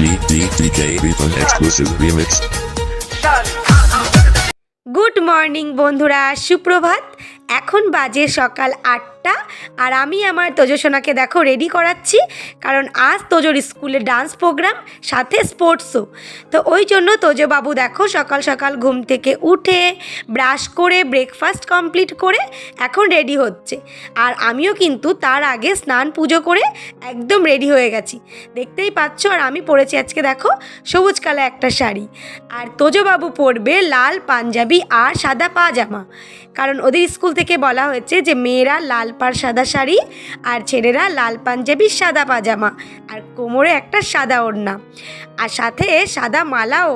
DJ Riton exclusive remix. Good morning বন্ধুরা, সুপ্রভাত। এখন বাজে সকাল 8টা আর আমি আমার তোজসোনাকে দেখো রেডি করাচ্ছি, কারণ আজ তোজোর স্কুলে ডান্স প্রোগ্রাম সাথে স্পোর্টসও। তো ওই জন্য তোজবাবু দেখো সকাল সকাল ঘুম থেকে উঠে ব্রাশ করে ব্রেকফাস্ট কমপ্লিট করে এখন রেডি হচ্ছে। আর আমিও কিন্তু তার আগে স্নান পুজো করে একদম রেডি হয়ে গেছি, দেখতেই পাচ্ছ। আর আমি পরেছি আজকে দেখো সবুজ কালার একটা শাড়ি, আর তোজবাবু পরবে লাল পাঞ্জাবি আর সাদা পাজামা, কারণ ওদের স্কুল থেকে বলা হয়েছে যে মেয়েরা লাল পাড় সাদা শাড়ি আর ছেলেরা লাল পাঞ্জাবি সাদা পাজামা আর কোমরে একটা সাদা ওড়না আর সাথে সাদা মালাও।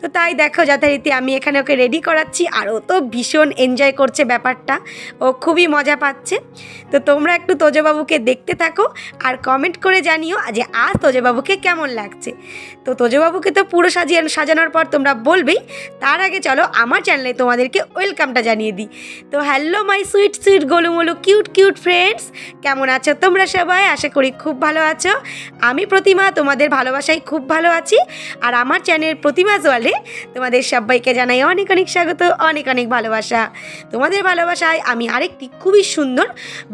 তো তাই দেখো যথারীতি আমি এখানে ওকে রেডি করাচ্ছি, আর ও তো ভীষণ এনজয় করছে ব্যাপারটা, ও খুবই মজা পাচ্ছে। তো তোমরা একটু তোজবাবুকে দেখতে থাকো আর কমেন্ট করে জানিও যে আজ তোজবাবুকে কেমন লাগছে। তো তোজবাবুকে তো পুরো সাজানোর পর তোমরা বলবেই, তার আগে চলো আমার চ্যানেলে তোমাদেরকে ওয়েলকামটা জানিয়ে দিই। তো হ্যালো মাই সুইট সুইট গোলুমোলু কিউট কিউট ফ্রেন্ডস, কেমন আছো তোমরা সবাই? আশা করি খুব ভালো আছো। আমি প্রতিমা তোমাদের ভালোবাসায় খুব ভালো আছি, আর আমার চ্যানেল প্রতিমাজ ওয়ার্ল্ডে তোমাদের সবাইকে জানাই অনেক অনেক স্বাগত, অনেক অনেক ভালোবাসা। তোমাদের ভালোবাসায় আমি আরেকটি খুবই সুন্দর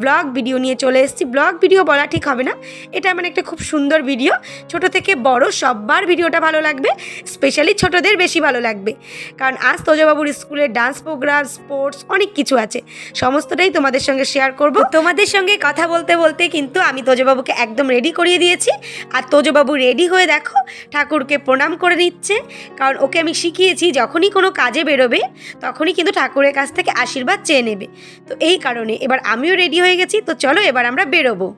ব্লগ ভিডিও নিয়ে চলে এসেছি। ব্লগ ভিডিও বলা ঠিক হবে না, এটা মানে একটা খুব সুন্দর ভিডিও। ছোট থেকে বড় সবার ভিডিওটা ভালো লাগবে, স্পেশালি ছোটদের বেশি ভালো লাগবে, কারণ আজ তোজবাবুর স্কুলের ডান্স প্রোগ্রাম স্পোর্টস অনেক কিছু আছে, সমস্তটাই তোমাদের সঙ্গে শেয়ার করব। তোমাদের সঙ্গে কথা বলতে বলতে কিন্তু আমি তোজবাবুকে একদম রেডি করিয়ে দিয়েছি, আর তোজবাবু রেডি হয়ে দেখো ঠাকুরকে প্রণাম করে নিচ্ছে, কারণ ওকে আমি শিখিয়েছি যখনই কোনো কাজে বেরোবে তখনই কিন্তু ঠাকুরের কাছ থেকে আশীর্বাদ চেয়ে নেবে। তো এই কারণে এবার আমিও রেডি হয়ে গেছি। তো চলো এবার আমরা বেরোবো।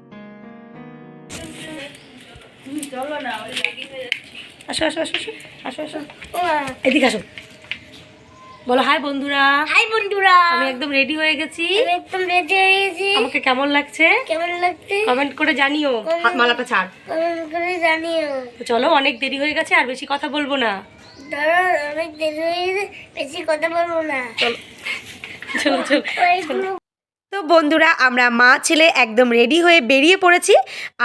আসো আসো আসো আসো আসো এদিকে আসো, বলো হাই বন্ধুরা। হাই বন্ধুরা, আমি একদম রেডি হয়ে গেছি। একদম রেডি হয়ে গেছি। আমাকে কেমন লাগছে কেমন লাগছে কমেন্ট করে জানিও। মালাটা ছাড়, কমেন্ট করে জানিও। তো চলো অনেক দেরি হয়ে গেছে, আর বেশি কথা বলবো না। ধরো অনেক দেরি হয়ে গেছে, বেশি কথা বলবো না। চলো চলো চলো। ওইগুলো তো বন্ধুরা আমরা মা ছেলে একদম রেডি হয়ে বেরিয়ে পড়েছি,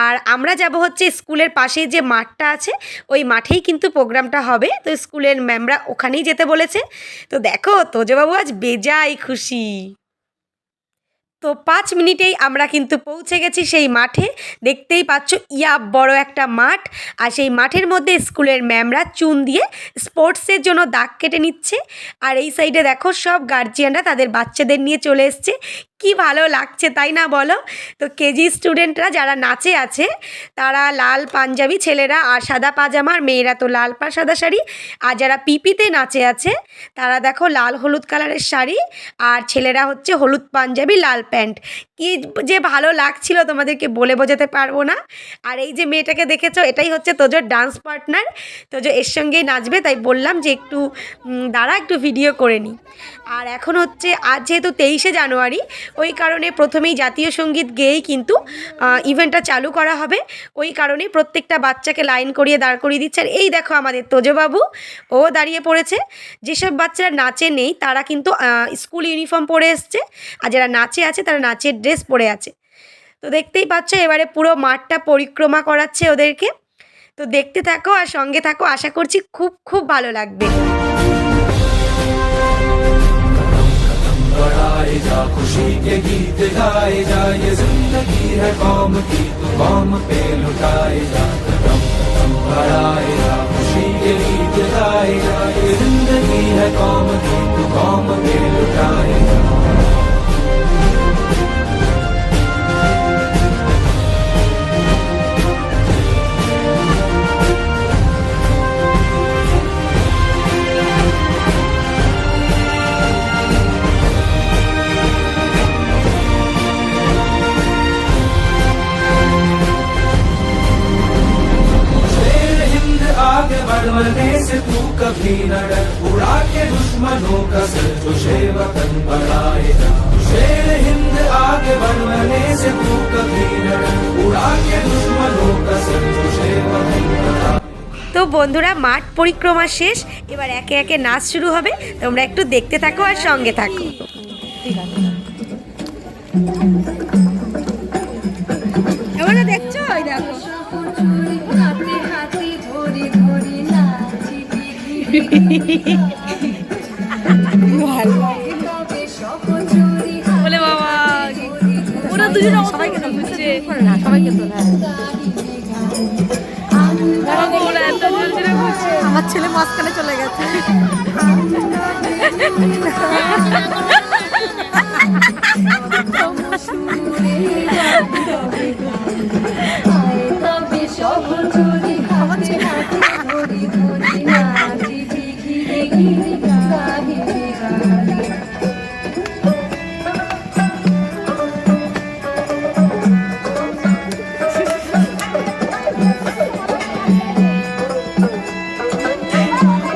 আর আমরা যাব হচ্ছে স্কুলের পাশেই যে মাঠটা আছে ওই মাঠেই কিন্তু প্রোগ্রামটা হবে। তো স্কুলের ম্যামরা ওখানেই যেতে বলেছে। তো দেখো তোজবাবু আজ বেজায় খুশি। তো 5 মিনিটেই আমরা কিন্তু পৌঁছে গেছি সেই মাঠে। দেখতেই পাচ্ছ ইয়া বড় একটা মাঠ, আর সেই মাঠের মধ্যে স্কুলের ম্যামরা চুন দিয়ে স্পোর্টসের জন্য দাগ কেটে নিচ্ছে। আর এই সাইডে দেখো সব গার্জিয়ানরা তাদের বাচ্চাদের নিয়ে চলে এসছে। কি ভালো লাগছে তাই না বলো? তো কেজি স্টুডেন্টরা যারা নাচে আছে তারা লাল পাঞ্জাবি ছেলেরা আর সাদা পাজামা, আর মেয়েরা তো লাল পাড় সাদা শাড়ি, আর যারা পিপিতে নাচে আছে তারা দেখো লাল হলুদ কালারের শাড়ি, আর ছেলেরা হচ্ছে হলুদ পাঞ্জাবি লাল প্যান্ট। কি যে ভালো লাগছিল তোমাদেরকে বলে বোঝাতে পারবো না। আর এই যে মেয়েটাকে দেখেছো এটাই হচ্ছে তোজোর ডান্স পার্টনার, তোজো এর সঙ্গেই নাচবে, তাই বললাম যে একটু দাঁড়া একটু ভিডিও করে নিই। আর এখন হচ্ছে আজ যেহেতু 23শে জানুয়ারি, ওই কারণে প্রথমেই জাতীয় সঙ্গীত গেয়েই কিন্তু ইভেন্টটা চালু করা হবে। ওই কারণেই প্রত্যেকটা বাচ্চাকে লাইন করিয়ে দাঁড় করিয়ে দিচ্ছে। আর এই দেখো আমাদের তোজবাবু, ও দাঁড়িয়ে পড়েছে। যেসব বাচ্চারা নাচে নেই তারা কিন্তু স্কুল ইউনিফর্ম পরে এসছে, আর যারা নাচে আছে তারা নাচের ড্রেস পরে আছে। তো দেখতেই পাচ্ছ এবারে পুরো মাঠটা পরিক্রমা করাচ্ছে ওদেরকে। তো দেখতে থাকো আর সঙ্গে থাকো, আশা করছি খুব খুব ভালো লাগবে। बढ़ाए जा खुशी के गीत गाए जा, ये जिंदगी है कौम की तो कौम पे लुटाए जा। कदम कदम बढ़ाए जा खुशी के गीत गाए जा, ये जिंदगी है कौम की तो कौम पे लुटाए जा। बढ़ने से तू कभी न डर, उड़ा के दुश्मनों का सर जो शेवतन बढ़ाए जा। शेर हिंद आगे बढ़ने से तू कभी न डर, उड़ा के दुश्मनों का सर जो शेवतन बढ़ाए। তো বন্ধুরা মাঠ পরিক্রমা শেষ, এবার একে একে নাচ শুরু হবে। তোমরা একটু দেখতে থাকো আর সঙ্গে থাকো। এবারে দেখছো, ওই দেখো বলে বাবা ওরা দুজনে সবাইকে তো বুঝছে না, সবাইকে তো ওরা এত জোরে ঘুরছে। আমার ছেলে মাঝখানে চলে গেছে।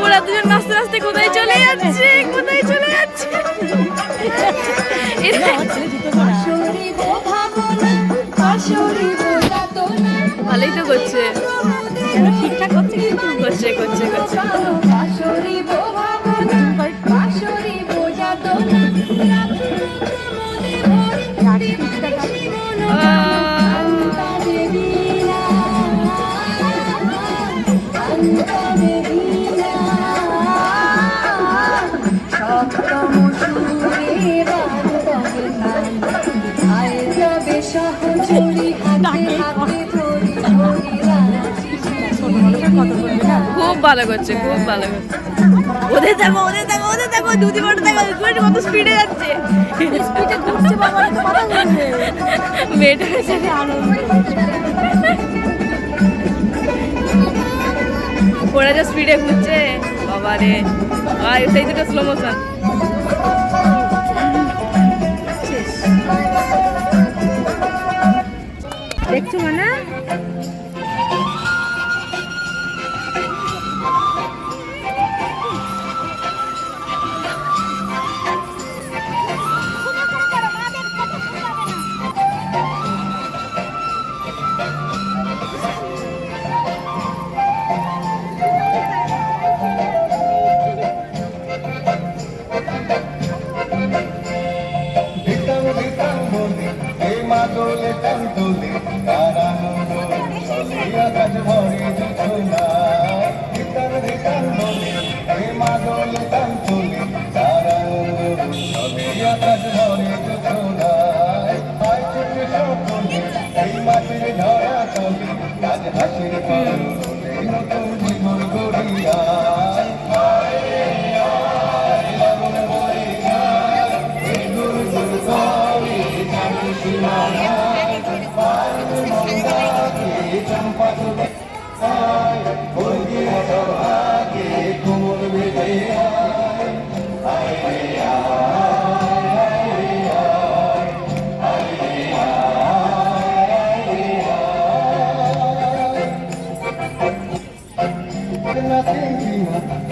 ওরা দুজন নাচতে নাচতে কোথায় চলে যাচ্ছে, কোথায় চলে যাচ্ছে। ভালোই তো করছে, ঠিকঠাক করছে, করছে করছে করছে। খুব ভালো করছে, খুব ভালো করছে। ওদের দেখো, ওদের দেখো, ওদের দেখো, দুদি বড় দেখো, কত স্পিডে যাচ্ছে, স্পিডে ঘুরছে বাবা, তো মাথা ঘুরছে। মেয়েটার সাথে আনন্দ, ওরা যা স্পিডে ঘুরছে বাবা রে। আর সেই দুটো স্লো মোশন। দেখছো মানে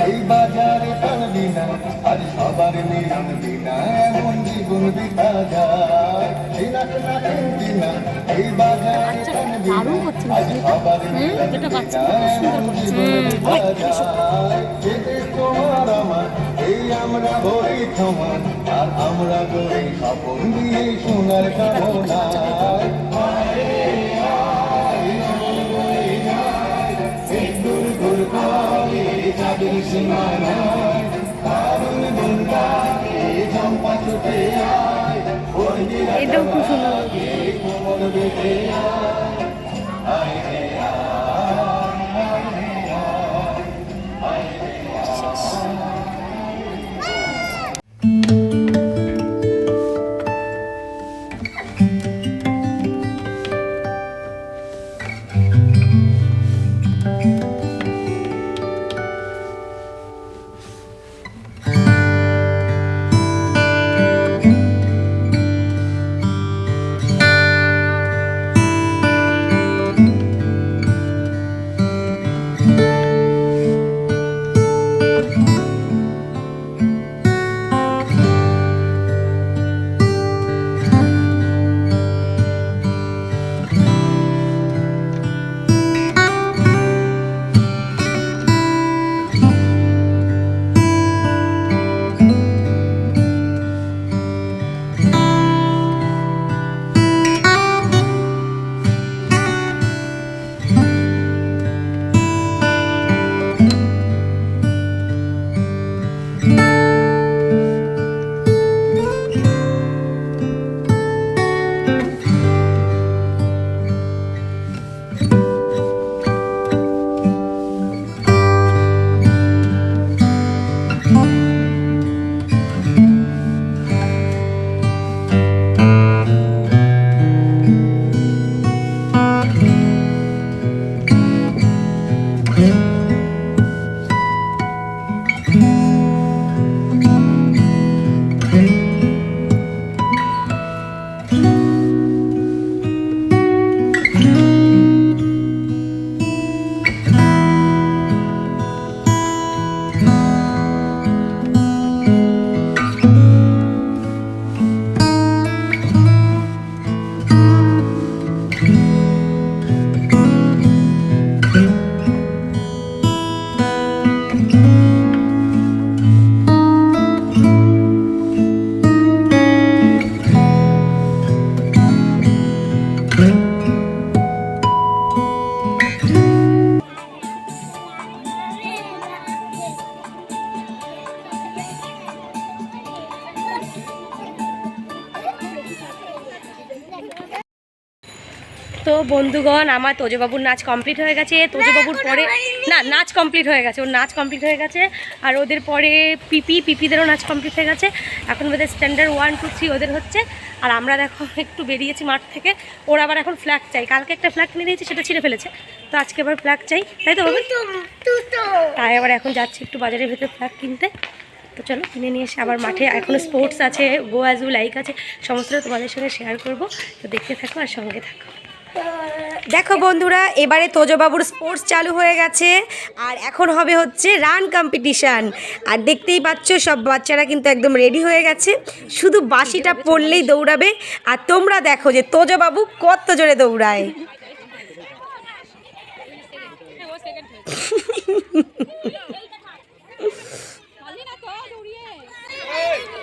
এই বাজারে টানবি না, আর সবার মিলন বিনা এমন জীবন বিতা যায়। এই বাজারে টানবি না, আর সবার মিলন বিনা এমন জীবন বিতা যায়। যেতে তোমার আমার এই আমরা বলি সমান, আর আমরা গড়ি স্বপন দিয়ে সোনার কামনায়। এটাও খুব সুন্দর। তো বন্ধুগণ, আমার তোজবাবুর নাচ কমপ্লিট হয়ে গেছে। তোজবাবুর পরে না, নাচ কমপ্লিট হয়ে গেছে, ওর নাচ কমপ্লিট হয়ে গেছে। আর ওদের পরে পিপিদেরও নাচ কমপ্লিট হয়ে গেছে। এখন ওদের স্ট্যান্ডার্ড 1, 2, 3 ওদের হচ্ছে। আর আমরা দেখো একটু বেরিয়েছি মাঠ থেকে। ওরা আবার এখন ফ্ল্যাগ চাই। কালকে একটা ফ্ল্যাগ কিনে দিয়েছি, সেটা ছিঁড়ে ফেলেছে। তো আজকে আবার ফ্ল্যাগ চাই, তাই তো বাবু? তাই আবার এখন যাচ্ছি একটু বাজারের ভেতরে ফ্ল্যাগ কিনতে। তো চলো কিনে নিয়ে এসে আবার মাঠে, এখনও স্পোর্টস আছে, গো অ্যাজ ইউ লাইক আছে, সমস্তটা তোমাদের সঙ্গে শেয়ার করব। তো দেখতে থাকো আর সঙ্গে থাকো। দেখো বন্ধুরা, এবারে তোজবাবুর স্পোর্টস চালু হয়ে গেছে। আর এখন হবে হচ্ছে রান কম্পিটিশান। আর দেখতেই পাচ্ছ সব বাচ্চারা কিন্তু একদম রেডি হয়ে গেছে, শুধু বাঁশিটা পড়লেই দৌড়াবে। আর তোমরা দেখো যে তোজবাবু কত জোরে দৌড়ায়।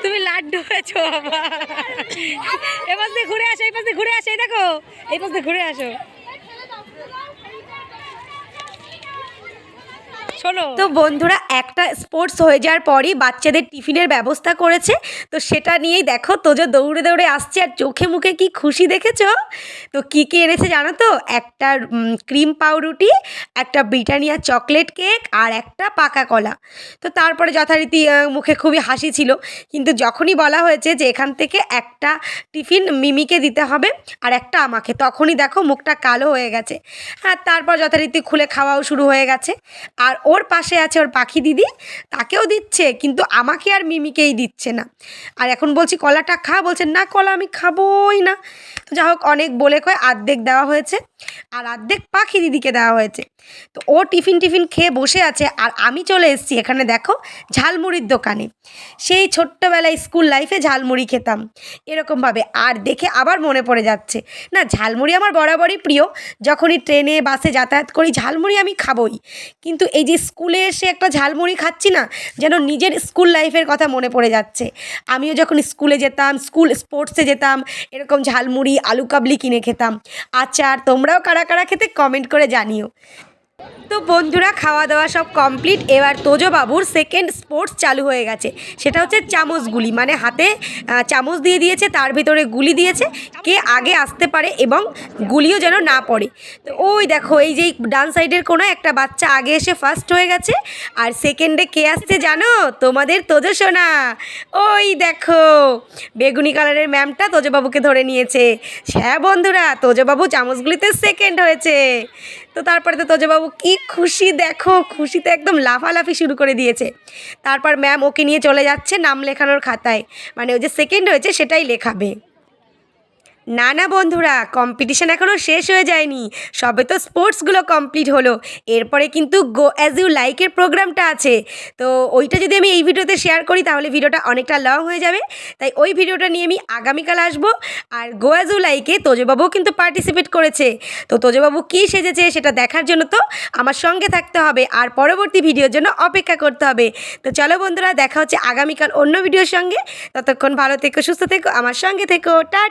তুমি লাড্ডু হয়েছো বাবা। এই পাশ দিয়ে ঘুরে আসো, এই পাশ দিয়ে ঘুরে আসো, এই দেখো এই পাশ দিয়ে ঘুরে আসো। শোনো তো বন্ধুরা, একটা স্পোর্টস হয়ে যাওয়ার পরই বাচ্চাদের টিফিনের ব্যবস্থা করেছে। তো সেটা নিয়েই দেখো তোজো দৌড়ে দৌড়ে আসছে, আর চোখে মুখে কি খুশি দেখেছো। তো কী কী এনেছে জানো তো? একটা ক্রিম পাউরুটি, একটা ব্রিটানিয়া চকলেট কেক, আর একটা পাকা কলা। তো তারপরে যথারীতি মুখে খুবই হাসি ছিল, কিন্তু যখনই বলা হয়েছে যে এখান থেকে একটা টিফিন মিমিকে দিতে হবে আর একটা আমাকে, তখনই দেখো মুখটা কালো হয়ে গেছে। আর তারপর যথারীতি খুলে খাওয়াও শুরু হয়ে গেছে। আর ওর পাশে আছে ওর পাখি দিদি, তাকেও দিচ্ছে, কিন্তু আমাকে আর মিমিকেই দিচ্ছে না। আর এখন বলছি কলাটা খা, বলছে না কলা আমি খাবোই না। তো যা হোক, অনেক বলে কয়ে অর্ধেক দেওয়া হয়েছে, আর অর্ধেক পাখি দিদিকে দেওয়া হয়েছে। তো ও টিফিন খেয়ে বসে আছে, আর আমি চলে এসেছি এখানে দেখো ঝালমুড়ির দোকানে। সেই ছোট্টবেলায় স্কুল লাইফে ঝালমুড়ি খেতাম এরকমভাবে, আর দেখে আবার মনে পড়ে যাচ্ছে। না, ঝালমুড়ি আমার বরাবরই প্রিয়, যখনই ট্রেনে বাসে যাতায়াত করি ঝালমুড়ি আমি খাবই। কিন্তু এই যে স্কুলে এসে একটা ঝালমুড়ি খাচ্ছি না, যেন নিজের স্কুল লাইফের কথা মনে পড়ে যাচ্ছে। আমিও যখন স্কুলে যেতাম, স্কুল স্পোর্টসে যেতাম, এরকম ঝালমুড়ি আলু কাবলি কিনে খেতাম। আচার তোমরাও কারা কারা খেতে কমেন্ট করে জানিও। তো বন্ধুরা, খাওয়া দাওয়া সব কমপ্লিট। এবার তোজবাবুর সেকেন্ড স্পোর্টস চালু হয়ে গেছে, সেটা হচ্ছে চামচ গুলি। মানে হাতে চামচ দিয়ে দিয়েছে, তার ভিতরে গুলি দিয়েছে, কে আগে আসতে পারে এবং গুলিও যেন না পড়ে। তো ওই দেখো, এই যে ডান সাইডের কোনো একটা বাচ্চা আগে এসে ফার্স্ট হয়ে গেছে। আর সেকেন্ডে কে আসছে জানো? তোমাদের তোজো সোনা। ওই দেখো বেগুনি কালারের ম্যামটা তোজবাবুকে ধরে নিয়েছে। হ্যাঁ বন্ধুরা, তোজবাবু চামচগুলিতে সেকেন্ড হয়েছে। তো তারপরে তো তোজবাবু কি খুশি, দেখো খুশিতে একদম লাফালাফি শুরু করে দিয়েছে। তারপর ম্যাম ওকে নিয়ে চলে যাচ্ছে নাম লেখানোর খাতায়, মানে ও যে সেকেন্ড হয়েছে সেটাই লেখাবে। না না বন্ধুরা, কম্পিটিশান এখনও শেষ হয়ে যায়নি, সবে তো স্পোর্টসগুলো কমপ্লিট হলো। এরপরে কিন্তু গো অ্যাজ ইউ লাইকের প্রোগ্রামটা আছে। তো ওইটা যদি আমি এই ভিডিওতে শেয়ার করি তাহলে ভিডিওটা অনেকটা লং হয়ে যাবে, তাই ওই ভিডিওটা নিয়ে আমি আগামীকাল আসবো। আর গো অ্যাজ ইউ লাইকে তোজবাবুও কিন্তু পার্টিসিপেট করেছে। তো তোজবাবু কী সেজেছে সেটা দেখার জন্য তো আমার সঙ্গে থাকতে হবে, আর পরবর্তী ভিডিওর জন্য অপেক্ষা করতে হবে। তো চলো বন্ধুরা, দেখা হচ্ছে আগামীকাল অন্য ভিডিওর সঙ্গে। ততক্ষণ ভালো থেকো, সুস্থ থেকো, আমার সঙ্গে থেকো। টাটা।